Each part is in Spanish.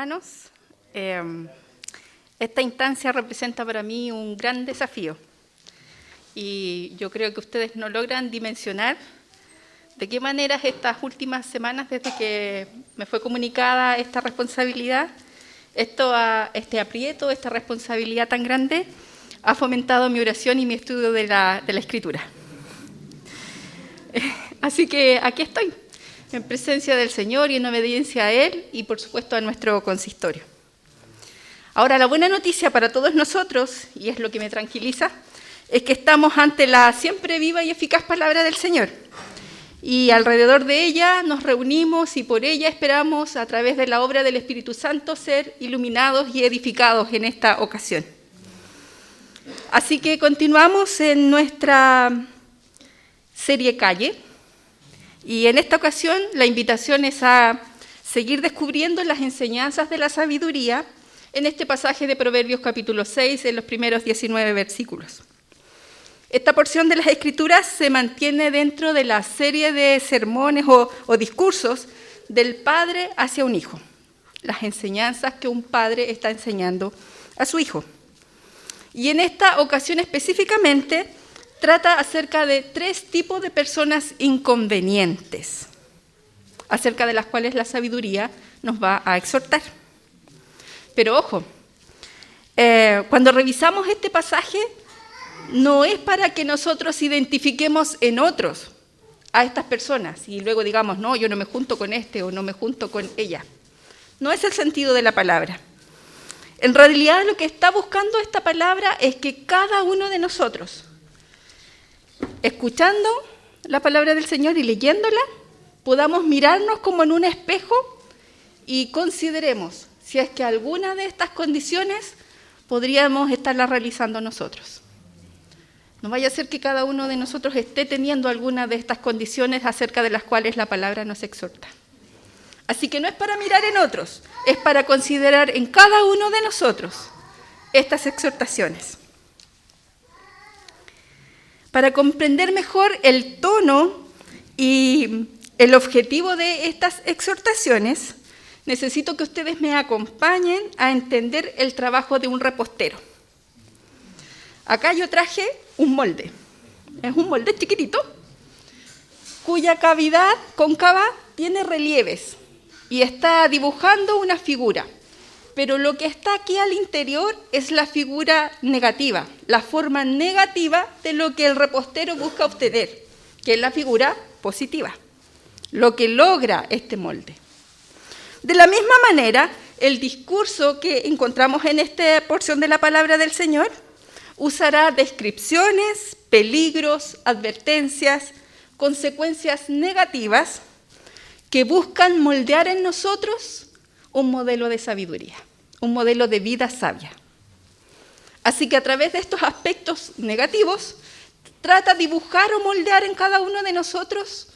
hermanos. Esta instancia representa para mí un gran desafío y yo creo que ustedes no logran dimensionar de qué manera estas últimas semanas, desde que me fue comunicada esta responsabilidad, este aprieto, esta responsabilidad tan grande, ha fomentado mi oración y mi estudio de la Escritura. Así que aquí estoy, en presencia del Señor y en obediencia a Él y, por supuesto, a nuestro consistorio. Ahora, la buena noticia para todos nosotros, y es lo que me tranquiliza, es que estamos ante la siempre viva y eficaz palabra del Señor. Y alrededor de ella nos reunimos y por ella esperamos, a través de la obra del Espíritu Santo, ser iluminados y edificados en esta ocasión. Así que continuamos en nuestra serie Calle, y en esta ocasión la invitación es a seguir descubriendo las enseñanzas de la sabiduría en este pasaje de Proverbios capítulo 6, en los primeros 19 versículos. Esta porción de las Escrituras se mantiene dentro de la serie de sermones o discursos del padre hacia un hijo, las enseñanzas que un padre está enseñando a su hijo. Y en esta ocasión específicamente trata acerca de 3 tipos de personas inconvenientes, acerca de las cuales la sabiduría nos va a exhortar. Pero ojo, cuando revisamos este pasaje, no es para que nosotros identifiquemos en otros a estas personas y luego digamos, no, yo no me junto con este o no me junto con ella. No es el sentido de la palabra. En realidad lo que está buscando esta palabra es que cada uno de nosotros, escuchando la palabra del Señor y leyéndola, podamos mirarnos como en un espejo y consideremos si es que alguna de estas condiciones podríamos estarla realizando nosotros. No vaya a ser que cada uno de nosotros esté teniendo alguna de estas condiciones acerca de las cuales la palabra nos exhorta. Así que no es para mirar en otros, es para considerar en cada uno de nosotros estas exhortaciones. Para comprender mejor el tono y el objetivo de estas exhortaciones, necesito que ustedes me acompañen a entender el trabajo de un repostero. Acá yo traje un molde. Es un molde chiquitito, cuya cavidad cóncava tiene relieves y está dibujando una figura. Pero lo que está aquí al interior es la figura negativa, la forma negativa de lo que el repostero busca obtener, que es la figura positiva, lo que logra este molde. De la misma manera, el discurso que encontramos en esta porción de la palabra del Señor usará descripciones, peligros, advertencias, consecuencias negativas que buscan moldear en nosotros un modelo de sabiduría, un modelo de vida sabia. Así que a través de estos aspectos negativos, trata de dibujar o moldear en cada uno de nosotros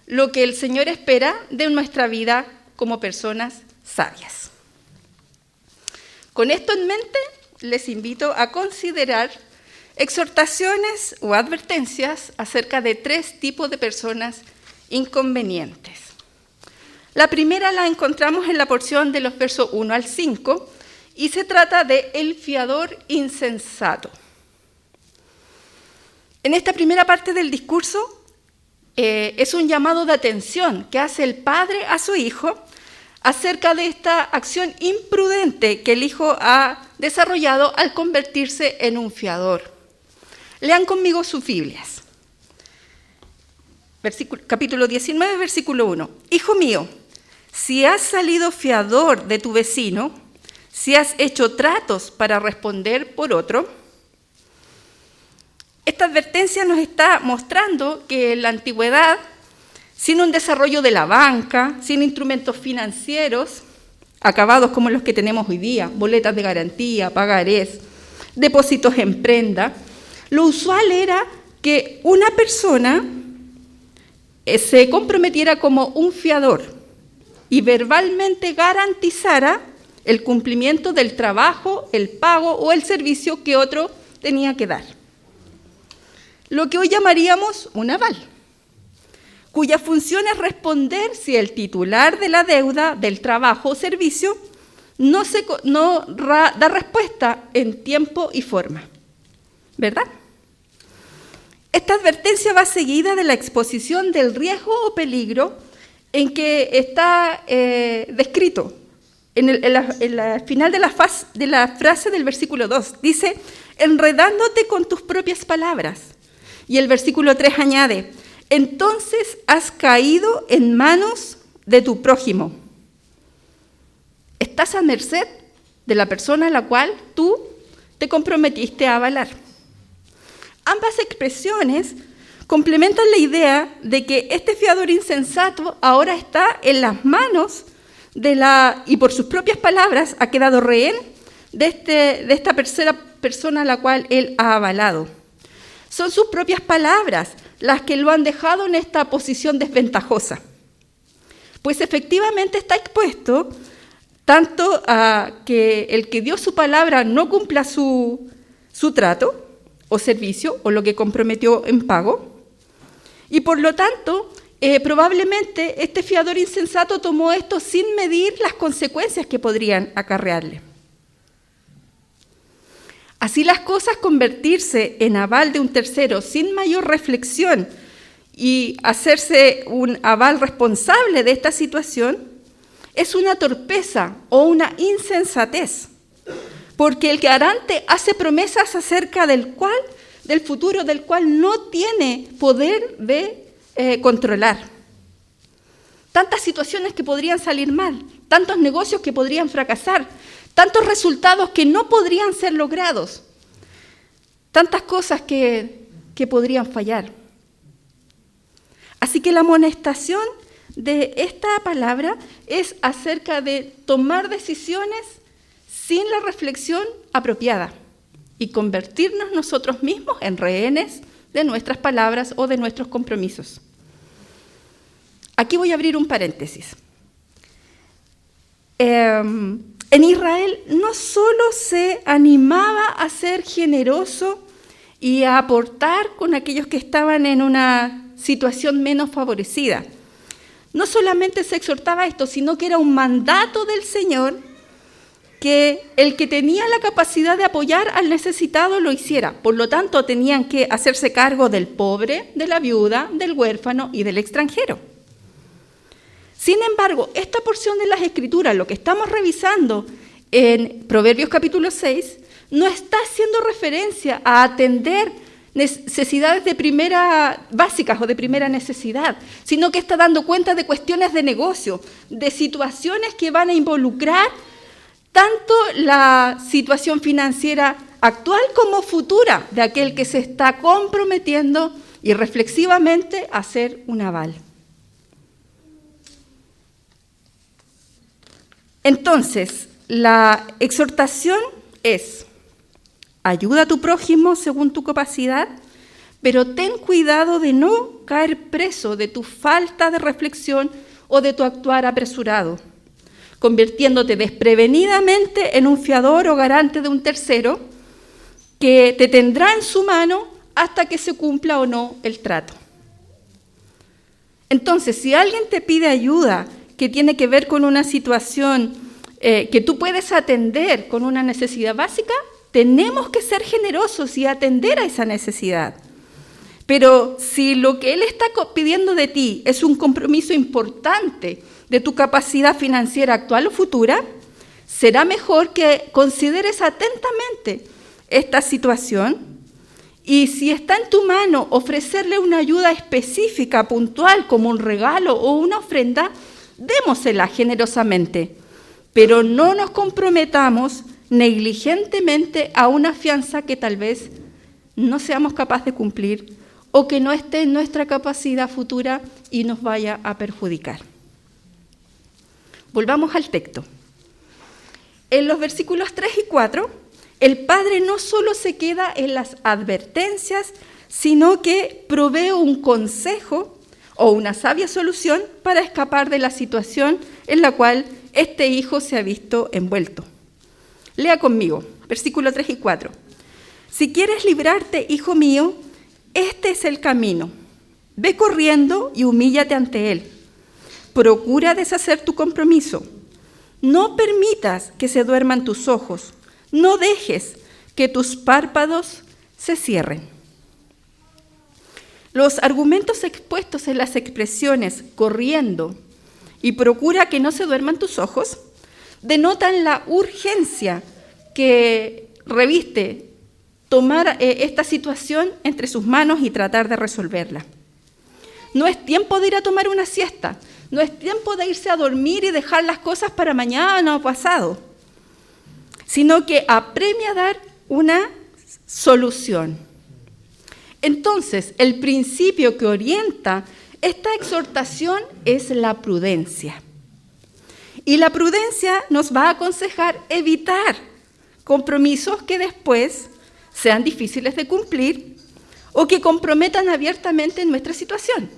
lo que el Señor espera de nuestra vida como personas sabias. Con esto en mente, les invito a considerar exhortaciones o advertencias acerca de 3 tipos de personas inconvenientes. La primera la encontramos en la porción de los versos 1 al 5 y se trata de el fiador insensato. En esta primera parte del discurso es un llamado de atención que hace el padre a su hijo acerca de esta acción imprudente que el hijo ha desarrollado al convertirse en un fiador. Lean conmigo sus Biblias. Capítulo 19, versículo 1. Hijo mío, si has salido fiador de tu vecino, si has hecho tratos para responder por otro, esta advertencia nos está mostrando que en la antigüedad, sin un desarrollo de la banca, sin instrumentos financieros, acabados como los que tenemos hoy día, boletas de garantía, pagarés, depósitos en prenda, lo usual era que una persona se comprometiera como un fiador y verbalmente garantizara el cumplimiento del trabajo, el pago o el servicio que otro tenía que dar. Lo que hoy llamaríamos un aval, cuya función es responder si el titular de la deuda, del trabajo o servicio, da respuesta en tiempo y forma, ¿verdad? Esta advertencia va seguida de la exposición del riesgo o peligro en que está descrito en el final de la frase del versículo 2. Dice, enredándote con tus propias palabras. Y el versículo 3 añade, entonces has caído en manos de tu prójimo. Estás a merced de la persona a la cual tú te comprometiste a avalar. Ambas expresiones complementan la idea de que este fiador insensato ahora está en las manos y por sus propias palabras ha quedado rehén de esta tercera persona a la cual él ha avalado. Son sus propias palabras las que lo han dejado en esta posición desventajosa. Pues efectivamente está expuesto tanto a que el que dio su palabra no cumpla su trato o servicio o lo que comprometió en pago. Y por lo tanto, probablemente este fiador insensato tomó esto sin medir las consecuencias que podrían acarrearle. Así las cosas, convertirse en aval de un tercero sin mayor reflexión y hacerse un aval responsable de esta situación es una torpeza o una insensatez, porque el garante hace promesas acerca del futuro del cual no tiene poder de controlar. Tantas situaciones que podrían salir mal, tantos negocios que podrían fracasar, tantos resultados que no podrían ser logrados, tantas cosas que podrían fallar. Así que la amonestación de esta palabra es acerca de tomar decisiones sin la reflexión apropiada y convertirnos nosotros mismos en rehenes de nuestras palabras o de nuestros compromisos. Aquí voy a abrir un paréntesis. En Israel no solo se animaba a ser generoso y a aportar con aquellos que estaban en una situación menos favorecida. No solamente se exhortaba esto, sino que era un mandato del Señor que el que tenía la capacidad de apoyar al necesitado lo hiciera. Por lo tanto, tenían que hacerse cargo del pobre, de la viuda, del huérfano y del extranjero. Sin embargo, esta porción de las Escrituras, lo que estamos revisando en Proverbios capítulo 6, no está haciendo referencia a atender necesidades básicas o de primera necesidad, sino que está dando cuenta de cuestiones de negocio, de situaciones que van a involucrar tanto la situación financiera actual como futura de aquel que se está comprometiendo y reflexivamente a hacer un aval. Entonces, la exhortación es: ayuda a tu prójimo según tu capacidad, pero ten cuidado de no caer preso de tu falta de reflexión o de tu actuar apresurado, convirtiéndote desprevenidamente en un fiador o garante de un tercero que te tendrá en su mano hasta que se cumpla o no el trato. Entonces, si alguien te pide ayuda que tiene que ver con una situación que tú puedes atender con una necesidad básica, tenemos que ser generosos y atender a esa necesidad. Pero si lo que él está pidiendo de ti es un compromiso importante de tu capacidad financiera actual o futura, será mejor que consideres atentamente esta situación y si está en tu mano ofrecerle una ayuda específica, puntual, como un regalo o una ofrenda, démosela generosamente, pero no nos comprometamos negligentemente a una fianza que tal vez no seamos capaces de cumplir o que no esté en nuestra capacidad futura y nos vaya a perjudicar. Volvamos al texto. En los versículos 3 y 4, el Padre no solo se queda en las advertencias, sino que provee un consejo o una sabia solución para escapar de la situación en la cual este hijo se ha visto envuelto. Lea conmigo, versículos 3 y 4. Si quieres librarte, hijo mío, este es el camino. Ve corriendo y humíllate ante él. Procura deshacer tu compromiso. No permitas que se duerman tus ojos. No dejes que tus párpados se cierren. Los argumentos expuestos en las expresiones corriendo y procura que no se duerman tus ojos denotan la urgencia que reviste tomar esta situación entre sus manos y tratar de resolverla. No es tiempo de ir a tomar una siesta, no es tiempo de irse a dormir y dejar las cosas para mañana o pasado, sino que apremia a dar una solución. Entonces, el principio que orienta esta exhortación es la prudencia. Y la prudencia nos va a aconsejar evitar compromisos que después sean difíciles de cumplir o que comprometan abiertamente nuestra situación.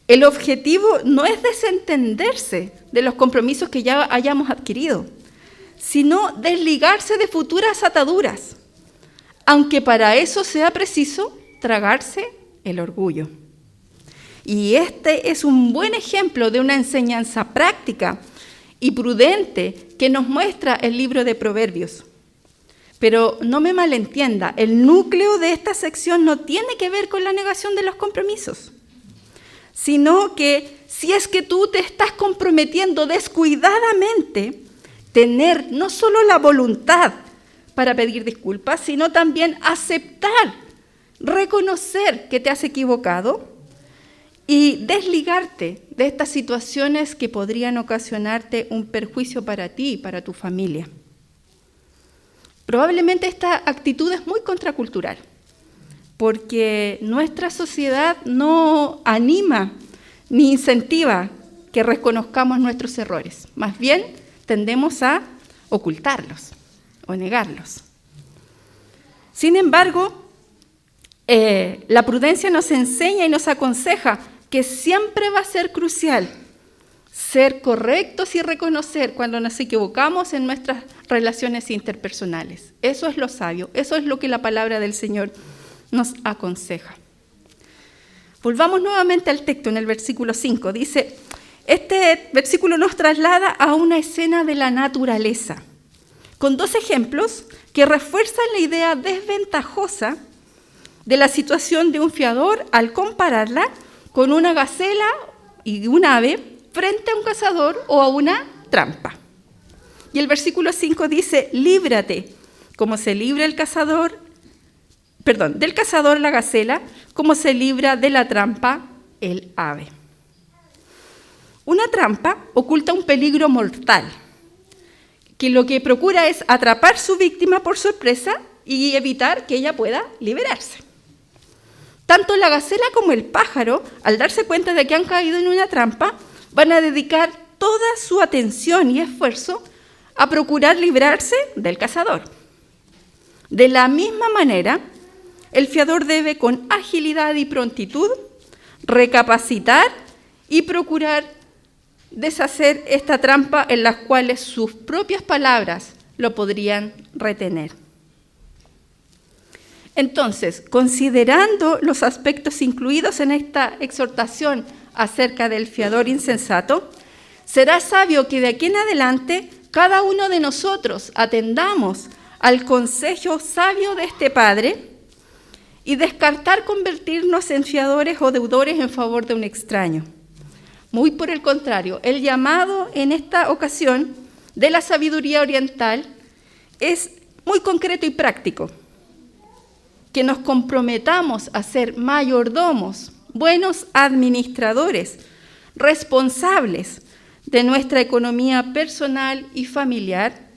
El objetivo no es desentenderse de los compromisos que ya hayamos adquirido, sino desligarse de futuras ataduras, aunque para eso sea preciso tragarse el orgullo. Y este es un buen ejemplo de una enseñanza práctica y prudente que nos muestra el libro de Proverbios. Pero no me malentienda, el núcleo de esta sección no tiene que ver con la negación de los compromisos, sino que si es que tú te estás comprometiendo descuidadamente, tener no solo la voluntad para pedir disculpas, sino también aceptar, reconocer que te has equivocado y desligarte de estas situaciones que podrían ocasionarte un perjuicio para ti y para tu familia. Probablemente esta actitud es muy contracultural, porque nuestra sociedad no anima ni incentiva que reconozcamos nuestros errores. Más bien, tendemos a ocultarlos o negarlos. Sin embargo, la prudencia nos enseña y nos aconseja que siempre va a ser crucial ser correctos y reconocer cuando nos equivocamos en nuestras relaciones interpersonales. Eso es lo sabio, eso es lo que la palabra del Señor nos aconseja. Volvamos nuevamente al texto en el versículo 5. Dice, este versículo nos traslada a una escena de la naturaleza, con dos ejemplos que refuerzan la idea desventajosa de la situación de un fiador al compararla con una gacela y un ave frente a un cazador o a una trampa. Y el versículo 5 dice, líbrate, como se libra del cazador la gacela, como se libra de la trampa el ave. Una trampa oculta un peligro mortal, que lo que procura es atrapar su víctima por sorpresa y evitar que ella pueda liberarse. Tanto la gacela como el pájaro, al darse cuenta de que han caído en una trampa, van a dedicar toda su atención y esfuerzo a procurar librarse del cazador. De la misma manera, el fiador debe con agilidad y prontitud recapacitar y procurar deshacer esta trampa en las cuales sus propias palabras lo podrían retener. Entonces, considerando los aspectos incluidos en esta exhortación acerca del fiador insensato, será sabio que de aquí en adelante cada uno de nosotros atendamos al consejo sabio de este Padre y descartar convertirnos en fiadores o deudores en favor de un extraño. Muy por el contrario, el llamado en esta ocasión de la sabiduría oriental es muy concreto y práctico. Que nos comprometamos a ser mayordomos, buenos administradores, responsables de nuestra economía personal y familiar,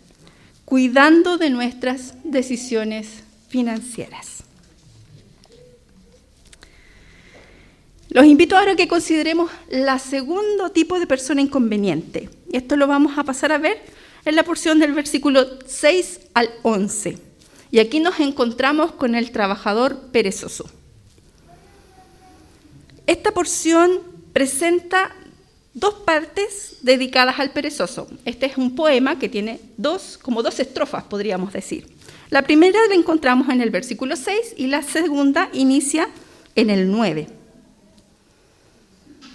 cuidando de nuestras decisiones financieras. Los invito ahora a que consideremos el segundo tipo de persona inconveniente. Y esto lo vamos a pasar a ver en la porción del versículo 6 al 11. Y aquí nos encontramos con el trabajador perezoso. Esta porción presenta dos partes dedicadas al perezoso. Este es un poema que tiene dos estrofas, podríamos decir. La primera la encontramos en el versículo 6 y la segunda inicia en el 9.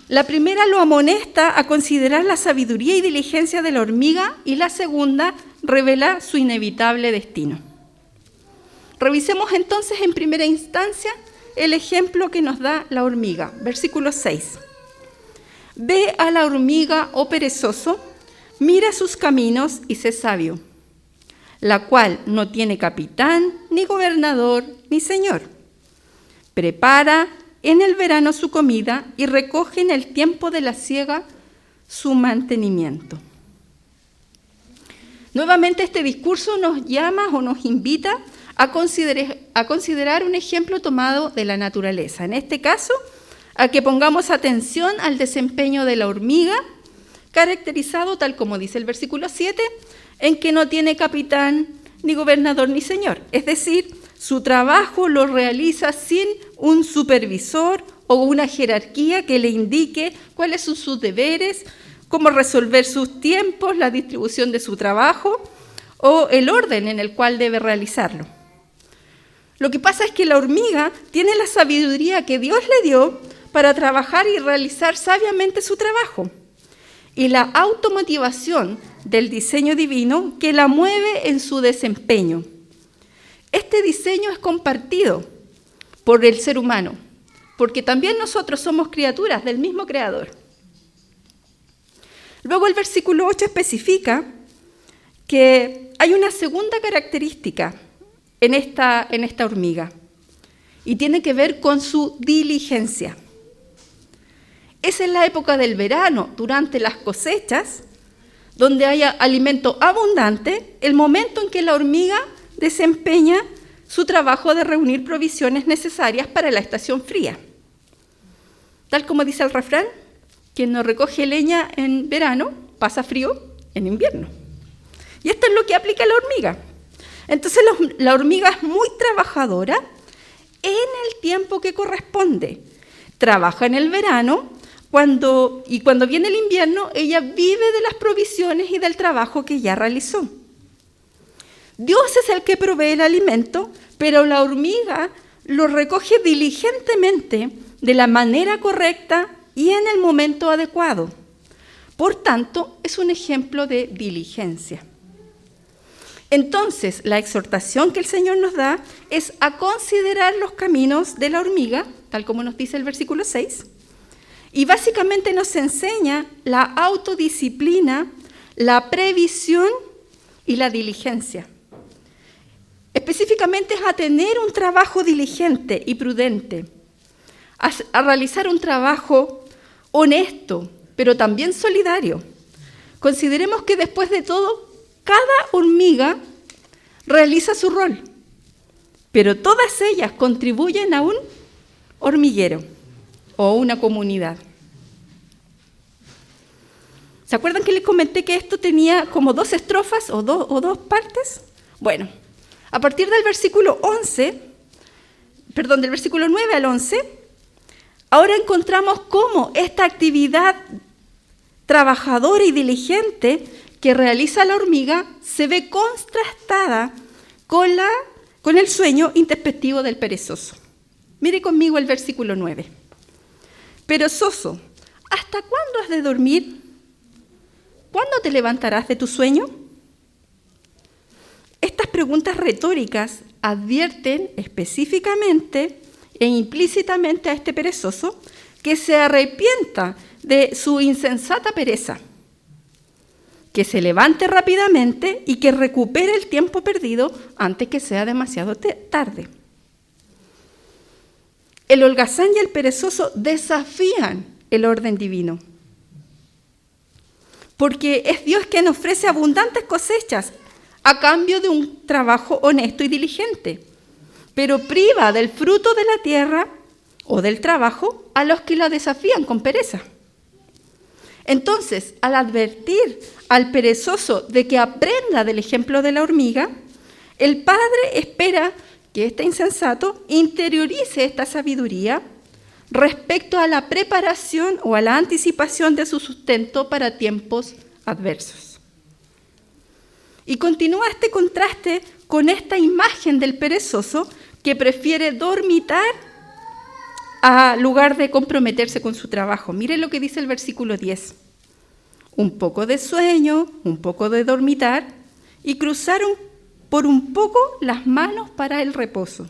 La primera lo amonesta a considerar la sabiduría y diligencia de la hormiga, y la segunda revela su inevitable destino. Revisemos entonces en primera instancia el ejemplo que nos da la hormiga. Versículo 6. Ve a la hormiga, oh perezoso, mira sus caminos y sé sabio, la cual no tiene capitán, ni gobernador, ni señor. Prepara en el verano su comida y recoge en el tiempo de la siega su mantenimiento. Nuevamente este discurso nos llama o nos invita a considerar un ejemplo tomado de la naturaleza. En este caso, a que pongamos atención al desempeño de la hormiga, caracterizado, tal como dice el versículo 7, en que no tiene capitán, ni gobernador, ni señor. Es decir, su trabajo lo realiza sin un supervisor o una jerarquía que le indique cuáles son sus deberes, cómo resolver sus tiempos, la distribución de su trabajo o el orden en el cual debe realizarlo. Lo que pasa es que la hormiga tiene la sabiduría que Dios le dio para trabajar y realizar sabiamente su trabajo, y la automotivación del diseño divino que la mueve en su desempeño. Este diseño es compartido por el ser humano, porque también nosotros somos criaturas del mismo Creador. Luego el versículo 8 especifica que hay una segunda característica en esta hormiga, y tiene que ver con su diligencia. Es en la época del verano, durante las cosechas, donde haya alimento abundante, el momento en que la hormiga desempeña su trabajo de reunir provisiones necesarias para la estación fría. Tal como dice el refrán, quien no recoge leña en verano, pasa frío en invierno. Y esto es lo que aplica la hormiga. Entonces la hormiga es muy trabajadora en el tiempo que corresponde. Trabaja en el verano, cuando viene el invierno, ella vive de las provisiones y del trabajo que ya realizó. Dios es el que provee el alimento, pero la hormiga lo recoge diligentemente, de la manera correcta y en el momento adecuado. Por tanto, es un ejemplo de diligencia. Entonces, la exhortación que el Señor nos da es a considerar los caminos de la hormiga, tal como nos dice el versículo 6, y básicamente nos enseña la autodisciplina, la previsión y la diligencia. Específicamente es a tener un trabajo diligente y prudente, a realizar un trabajo honesto, pero también solidario. Consideremos que después de todo, cada hormiga realiza su rol, pero todas ellas contribuyen a un hormiguero o una comunidad. ¿Se acuerdan que les comenté que esto tenía como 2 estrofas o dos partes? Bueno, a partir del versículo 9 al 11, ahora encontramos cómo esta actividad trabajadora y diligente que realiza la hormiga se ve contrastada con el sueño introspectivo del perezoso. Mire conmigo el versículo 9. Perezoso, ¿hasta cuándo has de dormir? ¿Cuándo te levantarás de tu sueño? Estas preguntas retóricas advierten específicamente e implícitamente a este perezoso que se arrepienta de su insensata pereza, que se levante rápidamente y que recupere el tiempo perdido antes que sea demasiado tarde. El holgazán y el perezoso desafían el orden divino, porque es Dios quien ofrece abundantes cosechas a cambio de un trabajo honesto y diligente, pero priva del fruto de la tierra o del trabajo a los que la desafían con pereza. Entonces, al advertir al perezoso de que aprenda del ejemplo de la hormiga, el Padre espera que este insensato interiorice esta sabiduría respecto a la preparación o a la anticipación de su sustento para tiempos adversos. Y continúa este contraste con esta imagen del perezoso que prefiere dormitar a lugar de comprometerse con su trabajo. Miren lo que dice el versículo 10. Un poco de sueño, un poco de dormitar, y cruzaron por un poco las manos para el reposo.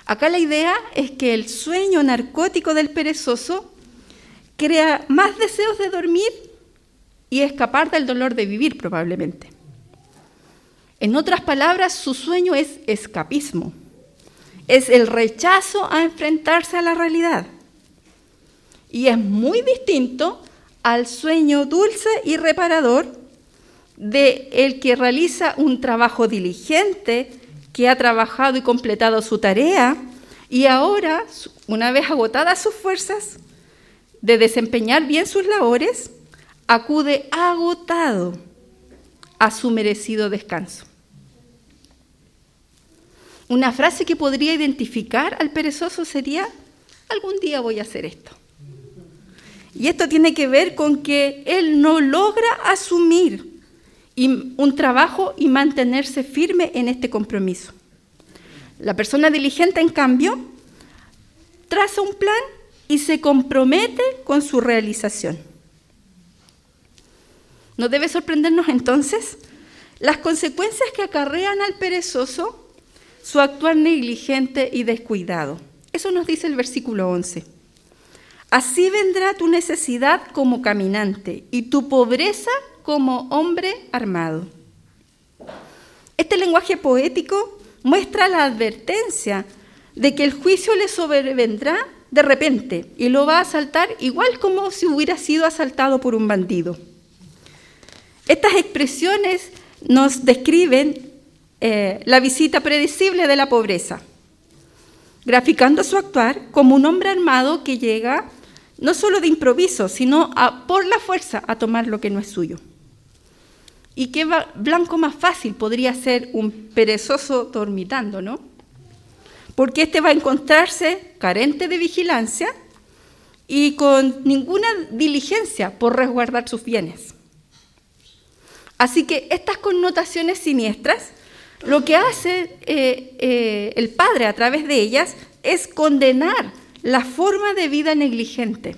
Acá la idea es que el sueño narcótico del perezoso crea más deseos de dormir y escapar del dolor de vivir, probablemente. En otras palabras, su sueño es escapismo. Es el rechazo a enfrentarse a la realidad. Y es muy distinto al sueño dulce y reparador de el que realiza un trabajo diligente, que ha trabajado y completado su tarea, y ahora, una vez agotadas sus fuerzas de desempeñar bien sus labores, acude agotado a su merecido descanso. Una frase que podría identificar al perezoso sería: algún día voy a hacer esto. Y esto tiene que ver con que él no logra asumir un trabajo y mantenerse firme en este compromiso. La persona diligente, en cambio, traza un plan y se compromete con su realización. ¿No debe sorprendernos entonces las consecuencias que acarrean al perezoso su actuar negligente y descuidado? Eso nos dice el versículo 11. Así vendrá tu necesidad como caminante y tu pobreza como hombre armado. Este lenguaje poético muestra la advertencia de que el juicio le sobrevendrá de repente y lo va a asaltar igual como si hubiera sido asaltado por un bandido. Estas expresiones nos describen la visita predecible de la pobreza, graficando su actuar como un hombre armado que llega no solo de improviso, sino por la fuerza a tomar lo que no es suyo. ¿Y qué blanco más fácil podría ser un perezoso dormitando, no? Porque este va a encontrarse carente de vigilancia y con ninguna diligencia por resguardar sus bienes. Así que estas connotaciones siniestras, lo que hace el Padre a través de ellas es condenar la forma de vida negligente,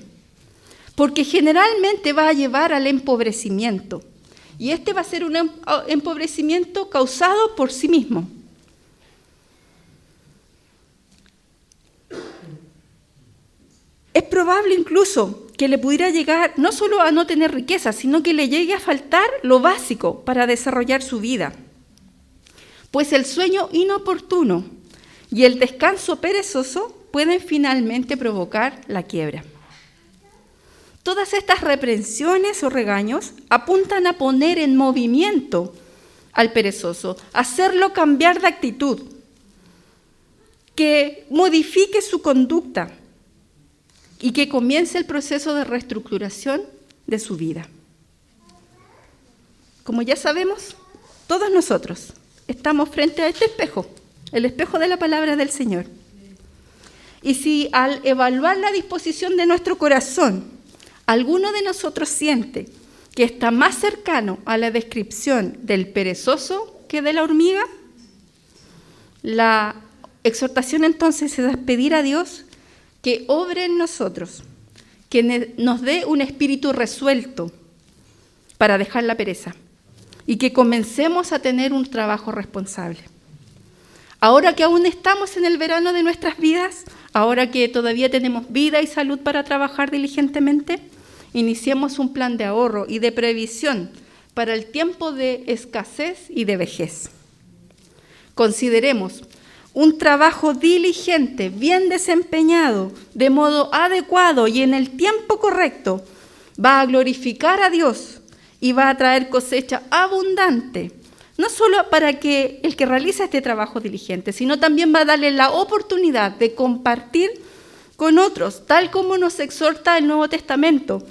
porque generalmente va a llevar al empobrecimiento. Y este va a ser un empobrecimiento causado por sí mismo. Es probable incluso que le pudiera llegar no solo a no tener riqueza, sino que le llegue a faltar lo básico para desarrollar su vida. Pues el sueño inoportuno y el descanso perezoso pueden finalmente provocar la quiebra. Todas estas reprensiones o regaños apuntan a poner en movimiento al perezoso, hacerlo cambiar de actitud, que modifique su conducta y que comience el proceso de reestructuración de su vida. Como ya sabemos, todos nosotros estamos frente a este espejo, el espejo de la palabra del Señor. Y si al evaluar la disposición de nuestro corazón, alguno de nosotros siente que está más cercano a la descripción del perezoso que de la hormiga, la exhortación entonces es pedir a Dios que obre en nosotros, que nos dé un espíritu resuelto para dejar la pereza y que comencemos a tener un trabajo responsable. Ahora que aún estamos en el verano de nuestras vidas, ahora que todavía tenemos vida y salud para trabajar diligentemente, iniciemos un plan de ahorro y de previsión para el tiempo de escasez y de vejez. Consideremos un trabajo diligente, bien desempeñado, de modo adecuado y en el tiempo correcto, va a glorificar a Dios y va a traer cosecha abundante, no solo para que el que realiza este trabajo diligente, sino también va a darle la oportunidad de compartir con otros, tal como nos exhorta el Nuevo Testamento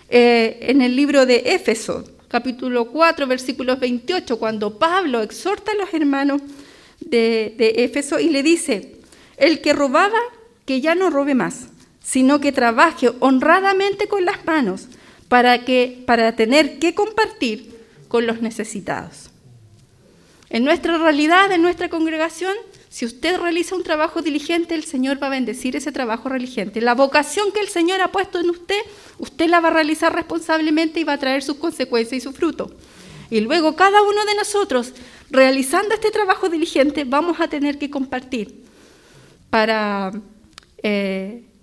en el libro de Éfeso, capítulo 4, versículos 28, cuando Pablo exhorta a los hermanos de Éfeso y le dice: el que robaba, que ya no robe más, sino que trabaje honradamente con las manos para tener que compartir con los necesitados. En nuestra realidad, en nuestra congregación, Si usted realiza un trabajo diligente, el Señor va a bendecir ese trabajo diligente. La vocación que el Señor ha puesto en usted, usted la va a realizar responsablemente y va a traer sus consecuencias y su fruto. Y luego cada uno de nosotros, realizando este trabajo diligente, vamos a tener que compartir para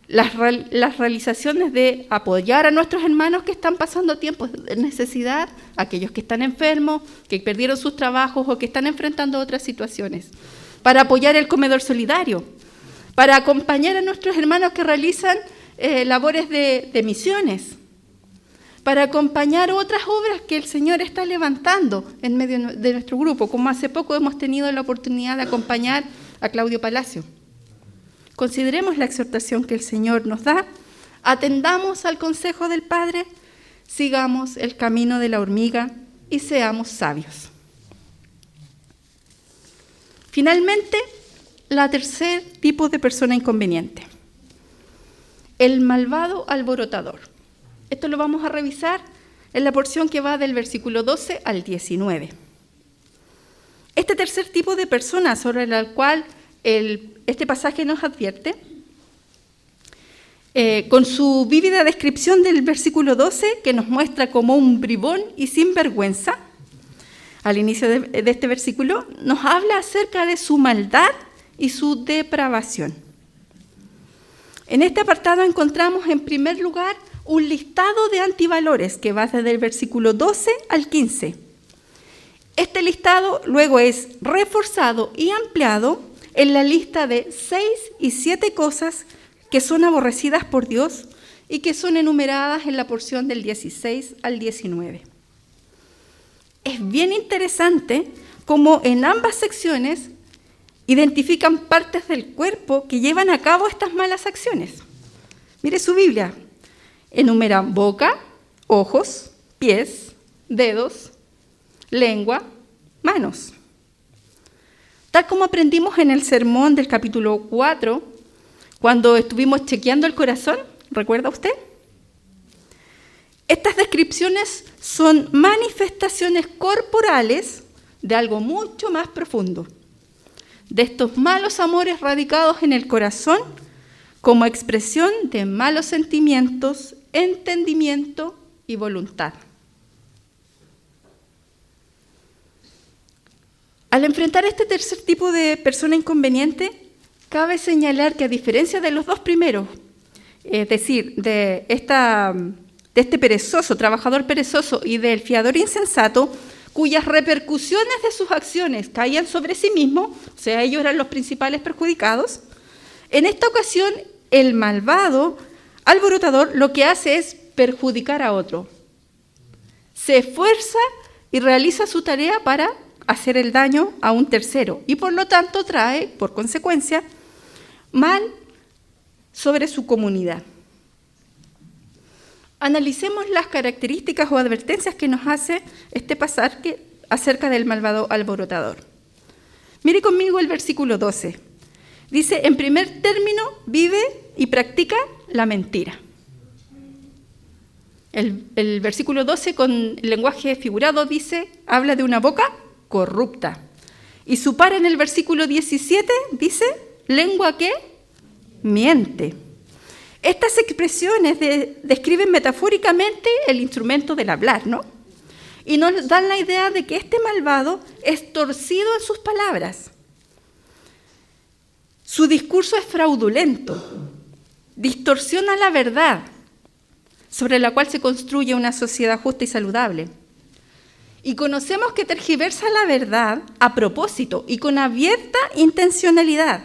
las realizaciones de apoyar a nuestros hermanos que están pasando tiempos de necesidad, aquellos que están enfermos, que perdieron sus trabajos o que están enfrentando otras situaciones, para apoyar el comedor solidario, para acompañar a nuestros hermanos que realizan labores de misiones, para acompañar otras obras que el Señor está levantando en medio de nuestro grupo, como hace poco hemos tenido la oportunidad de acompañar a Claudio Palacio. Consideremos la exhortación que el Señor nos da, atendamos al consejo del Padre, sigamos el camino de la hormiga y seamos sabios. Finalmente, la tercer tipo de persona inconveniente, el malvado alborotador. Esto lo vamos a revisar en la porción que va del versículo 12 al 19. Este tercer tipo de persona sobre el cual este pasaje nos advierte, con su vívida descripción del versículo 12, que nos muestra como un bribón y sinvergüenza, al inicio de este versículo, nos habla acerca de su maldad y su depravación. En este apartado encontramos en primer lugar un listado de antivalores que va desde el versículo 12 al 15. Este listado luego es reforzado y ampliado en la lista de 6 y 7 cosas que son aborrecidas por Dios y que son enumeradas en la porción del 16 al 19. Es bien interesante cómo en ambas secciones identifican partes del cuerpo que llevan a cabo estas malas acciones. Mire su Biblia, enumeran boca, ojos, pies, dedos, lengua, manos. Tal como aprendimos en el sermón del capítulo 4, cuando estuvimos chequeando el corazón, ¿recuerda usted? Estas descripciones son manifestaciones corporales de algo mucho más profundo, de estos malos amores radicados en el corazón como expresión de malos sentimientos, entendimiento y voluntad. Al enfrentar este tercer tipo de persona inconveniente, cabe señalar que a diferencia de los dos primeros, es decir, de este perezoso, trabajador perezoso y del fiador insensato, cuyas repercusiones de sus acciones caían sobre sí mismo, o sea, ellos eran los principales perjudicados, en esta ocasión el malvado alborotador lo que hace es perjudicar a otro. Se esfuerza y realiza su tarea para hacer el daño a un tercero y por lo tanto trae, por consecuencia, mal sobre su comunidad. Analicemos las características o advertencias que nos hace este pasaje acerca del malvado alborotador. Mire conmigo el versículo 12. Dice, en primer término, vive y practica la mentira. El versículo 12, con lenguaje figurado, dice, habla de una boca corrupta. Y su par en el versículo 17 dice, lengua que miente. Estas expresiones describen metafóricamente el instrumento del hablar, ¿no? Y nos dan la idea de que este malvado es torcido en sus palabras. Su discurso es fraudulento, distorsiona la verdad sobre la cual se construye una sociedad justa y saludable. Y conocemos que tergiversa la verdad a propósito y con abierta intencionalidad,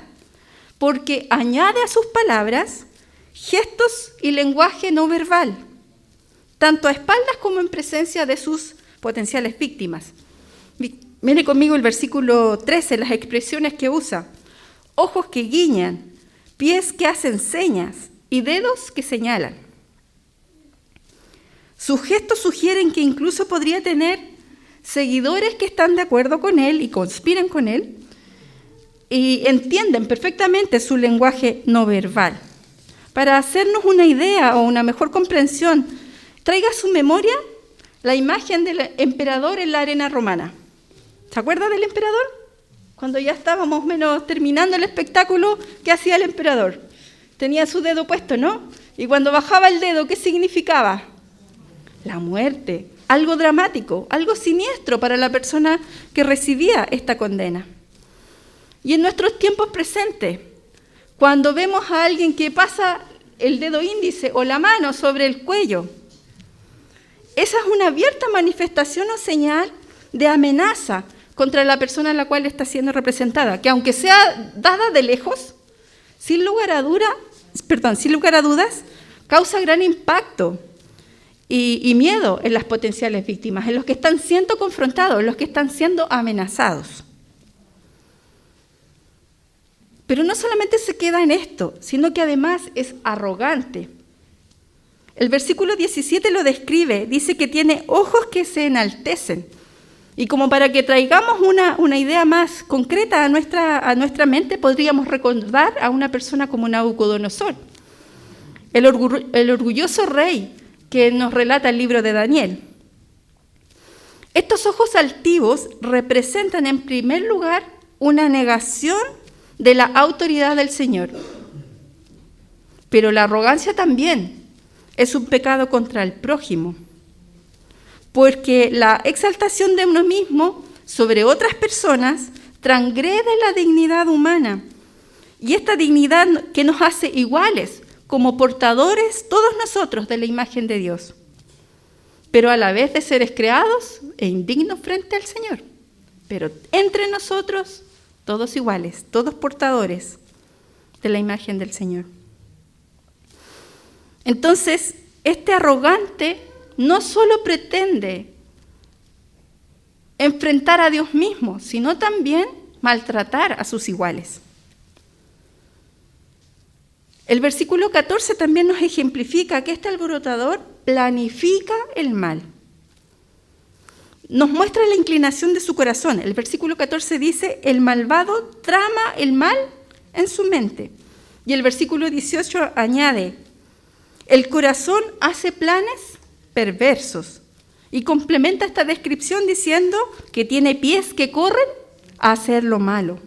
porque añade a sus palabras gestos y lenguaje no verbal, tanto a espaldas como en presencia de sus potenciales víctimas. Mire conmigo el versículo 13, las expresiones que usa. Ojos que guiñan, pies que hacen señas y dedos que señalan. Sus gestos sugieren que incluso podría tener seguidores que están de acuerdo con él y conspiran con él y entienden perfectamente su lenguaje no verbal. Para hacernos una idea o una mejor comprensión, traiga a su memoria la imagen del emperador en la arena romana. ¿Se acuerda del emperador? Cuando ya estábamos más o menos terminando el espectáculo, ¿qué hacía el emperador? Tenía su dedo puesto, ¿no? Y cuando bajaba el dedo, ¿qué significaba? La muerte, algo dramático, algo siniestro para la persona que recibía esta condena. Y en nuestros tiempos presentes, cuando vemos a alguien que pasa el dedo índice o la mano sobre el cuello, esa es una abierta manifestación o señal de amenaza contra la persona a la cual está siendo representada, que aunque sea dada de lejos, sin lugar a dudas, causa gran impacto y miedo en las potenciales víctimas, en los que están siendo confrontados, en los que están siendo amenazados. Pero no solamente se queda en esto, sino que además es arrogante. El versículo 17 lo describe, dice que tiene ojos que se enaltecen. Y como para que traigamos una idea más concreta a nuestra mente, podríamos recordar a una persona como Nabucodonosor, el orgulloso rey que nos relata el libro de Daniel. Estos ojos altivos representan en primer lugar una negación de la autoridad del Señor. Pero la arrogancia también es un pecado contra el prójimo, porque la exaltación de uno mismo sobre otras personas transgrede la dignidad humana, y esta dignidad que nos hace iguales como portadores todos nosotros de la imagen de Dios, pero a la vez de seres creados e indignos frente al Señor, pero entre nosotros todos iguales, todos portadores de la imagen del Señor. Entonces, este arrogante no solo pretende enfrentar a Dios mismo, sino también maltratar a sus iguales. El versículo 14 también nos ejemplifica que este alborotador planifica el mal. Nos muestra la inclinación de su corazón. El versículo 14 dice, el malvado trama el mal en su mente. Y el versículo 18 añade, el corazón hace planes perversos. Y complementa esta descripción diciendo que tiene pies que corren a hacer lo malo.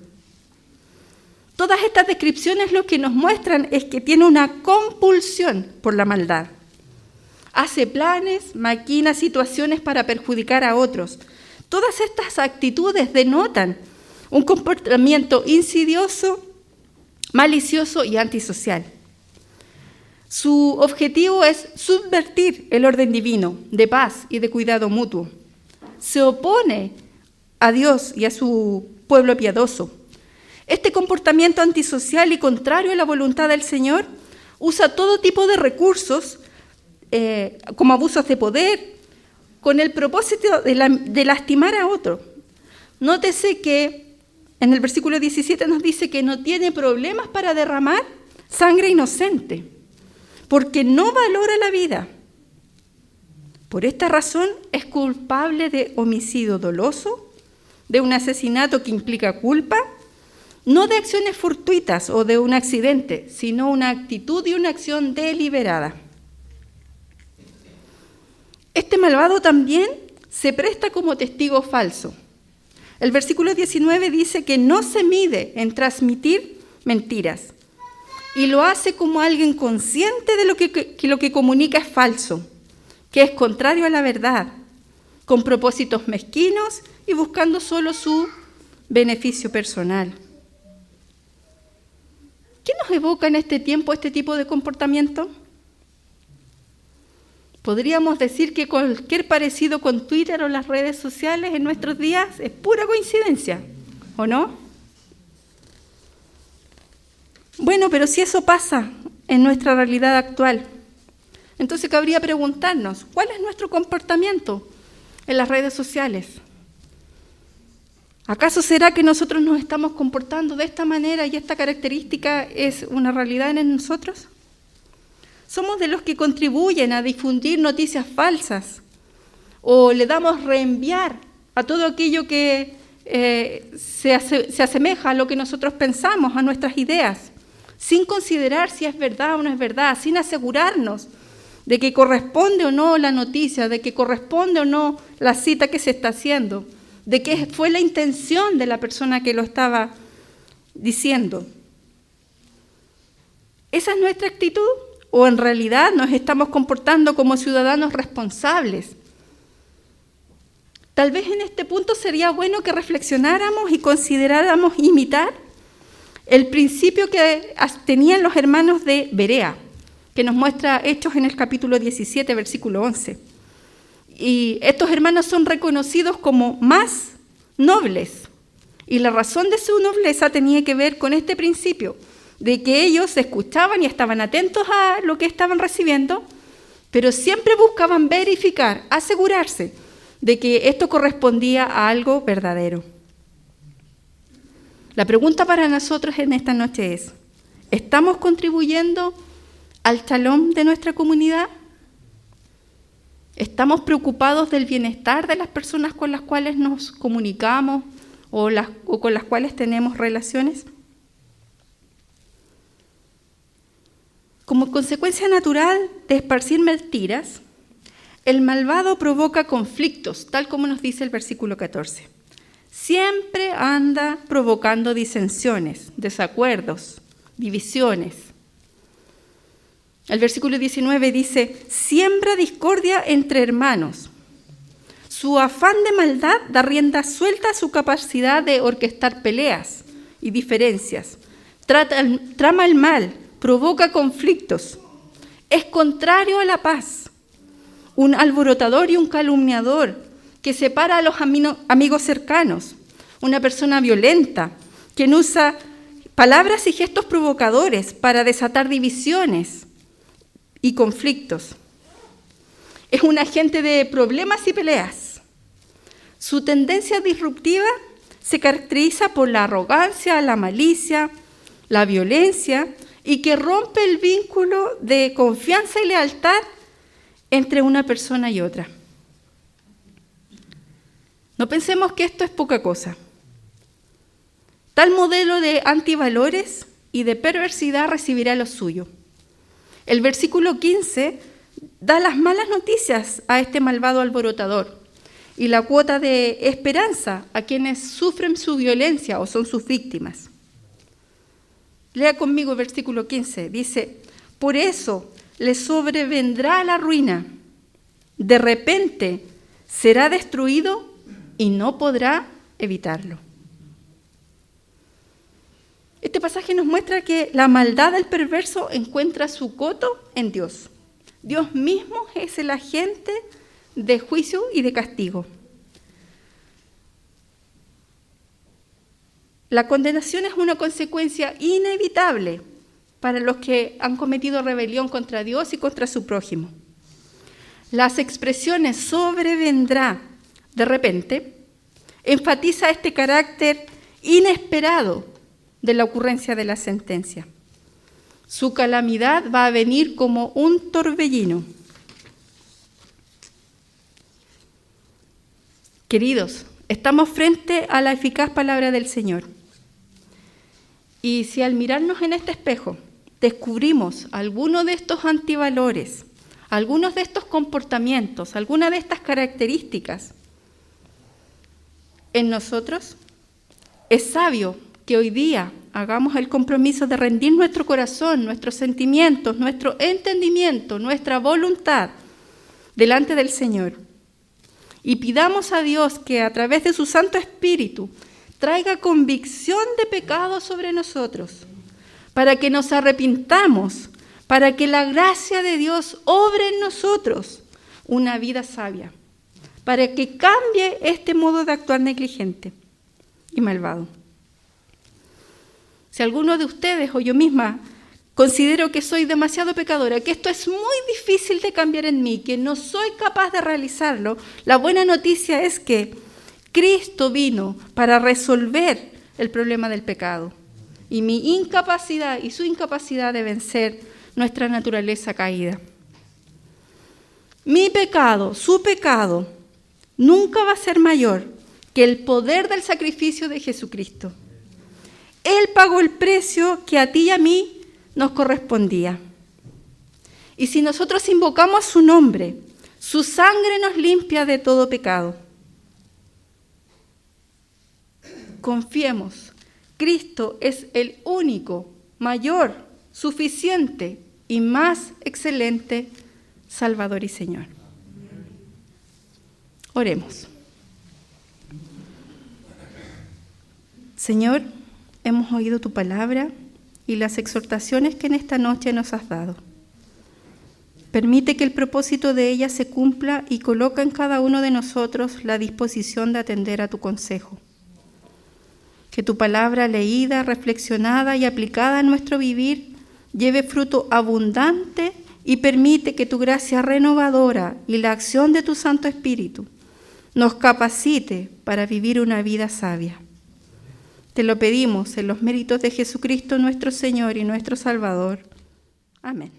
Todas estas descripciones lo que nos muestran es que tiene una compulsión por la maldad. Hace planes, maquina situaciones para perjudicar a otros. Todas estas actitudes denotan un comportamiento insidioso, malicioso y antisocial. Su objetivo es subvertir el orden divino de paz y de cuidado mutuo. Se opone a Dios y a su pueblo piadoso. Este comportamiento antisocial y contrario a la voluntad del Señor usa todo tipo de recursos, como abusos de poder, con el propósito de lastimar a otro. Nótese que en el versículo 17 nos dice que no tiene problemas para derramar sangre inocente, porque no valora la vida. Por esta razón es culpable de homicidio doloso, de un asesinato que implica culpa, no de acciones fortuitas o de un accidente, sino una actitud y una acción deliberada. Este malvado también se presta como testigo falso. El versículo 19 dice que no se mide en transmitir mentiras y lo hace como alguien consciente de que lo que comunica es falso, que es contrario a la verdad, con propósitos mezquinos y buscando solo su beneficio personal. ¿Qué nos evoca en este tiempo este tipo de comportamiento? Podríamos decir que cualquier parecido con Twitter o las redes sociales en nuestros días es pura coincidencia, ¿o no? Bueno, pero si eso pasa en nuestra realidad actual, entonces cabría preguntarnos, ¿cuál es nuestro comportamiento en las redes sociales? ¿Acaso será que nosotros nos estamos comportando de esta manera y esta característica es una realidad en nosotros? ¿Somos de los que contribuyen a difundir noticias falsas? ¿O le damos reenviar a todo aquello que se asemeja a lo que nosotros pensamos, a nuestras ideas, sin considerar si es verdad o no es verdad, sin asegurarnos de que corresponde o no la noticia, de que corresponde o no la cita que se está haciendo, de qué fue la intención de la persona que lo estaba diciendo. ¿Esa es nuestra actitud? ¿O en realidad nos estamos comportando como ciudadanos responsables? Tal vez en este punto sería bueno que reflexionáramos y consideráramos imitar el principio que tenían los hermanos de Berea, que nos muestra Hechos en el capítulo 17, versículo 11. Y estos hermanos son reconocidos como más nobles. Y la razón de su nobleza tenía que ver con este principio, de que ellos escuchaban y estaban atentos a lo que estaban recibiendo, pero siempre buscaban verificar, asegurarse de que esto correspondía a algo verdadero. La pregunta para nosotros en esta noche es, ¿estamos contribuyendo al shalom de nuestra comunidad? ¿Estamos preocupados del bienestar de las personas con las cuales nos comunicamos o con las cuales tenemos relaciones? Como consecuencia natural de esparcir mentiras, el malvado provoca conflictos, tal como nos dice el versículo 14. Siempre anda provocando disensiones, desacuerdos, divisiones. El versículo 19 dice, siembra discordia entre hermanos. Su afán de maldad da rienda suelta a su capacidad de orquestar peleas y diferencias. Trama el mal, provoca conflictos. Es contrario a la paz. Un alborotador y un calumniador que separa a los amigos cercanos. Una persona violenta, quien usa palabras y gestos provocadores para desatar divisiones y conflictos. Es un agente de problemas y peleas. Su tendencia disruptiva se caracteriza por la arrogancia, la malicia, la violencia y que rompe el vínculo de confianza y lealtad entre una persona y otra. No pensemos que esto es poca cosa. Tal modelo de antivalores y de perversidad recibirá lo suyo. El versículo 15 da las malas noticias a este malvado alborotador y la cuota de esperanza a quienes sufren su violencia o son sus víctimas. Lea conmigo el versículo 15. Dice, por eso le sobrevendrá la ruina. De repente será destruido y no podrá evitarlo. Este pasaje nos muestra que la maldad del perverso encuentra su coto en Dios. Dios mismo es el agente de juicio y de castigo. La condenación es una consecuencia inevitable para los que han cometido rebelión contra Dios y contra su prójimo. Las expresiones sobrevendrá de repente enfatiza este carácter inesperado de la ocurrencia de la sentencia. Su calamidad va a venir como un torbellino. Queridos, estamos frente a la eficaz palabra del Señor. Y si al mirarnos en este espejo descubrimos alguno de estos antivalores, algunos de estos comportamientos, alguna de estas características en nosotros, es sabio que hoy día hagamos el compromiso de rendir nuestro corazón, nuestros sentimientos, nuestro entendimiento, nuestra voluntad delante del Señor. Y pidamos a Dios que a través de su Santo Espíritu traiga convicción de pecado sobre nosotros, para que nos arrepintamos, para que la gracia de Dios obre en nosotros una vida sabia, para que cambie este modo de actuar negligente y malvado. Si alguno de ustedes o yo misma considero que soy demasiado pecadora, que esto es muy difícil de cambiar en mí, que no soy capaz de realizarlo, la buena noticia es que Cristo vino para resolver el problema del pecado. Y mi incapacidad y su incapacidad de vencer nuestra naturaleza caída. Mi pecado, su pecado, nunca va a ser mayor que el poder del sacrificio de Jesucristo. Él pagó el precio que a ti y a mí nos correspondía. Y si nosotros invocamos su nombre, su sangre nos limpia de todo pecado. confiemos. Cristo es el único, mayor, suficiente y más excelente Salvador y Señor. Oremos. Señor, hemos oído tu palabra y las exhortaciones que en esta noche nos has dado. Permite que el propósito de ella se cumpla y coloca en cada uno de nosotros la disposición de atender a tu consejo. Que tu palabra leída, reflexionada y aplicada en nuestro vivir lleve fruto abundante y permite que tu gracia renovadora y la acción de tu Santo Espíritu nos capacite para vivir una vida sabia. Te lo pedimos en los méritos de Jesucristo nuestro Señor y nuestro Salvador. Amén.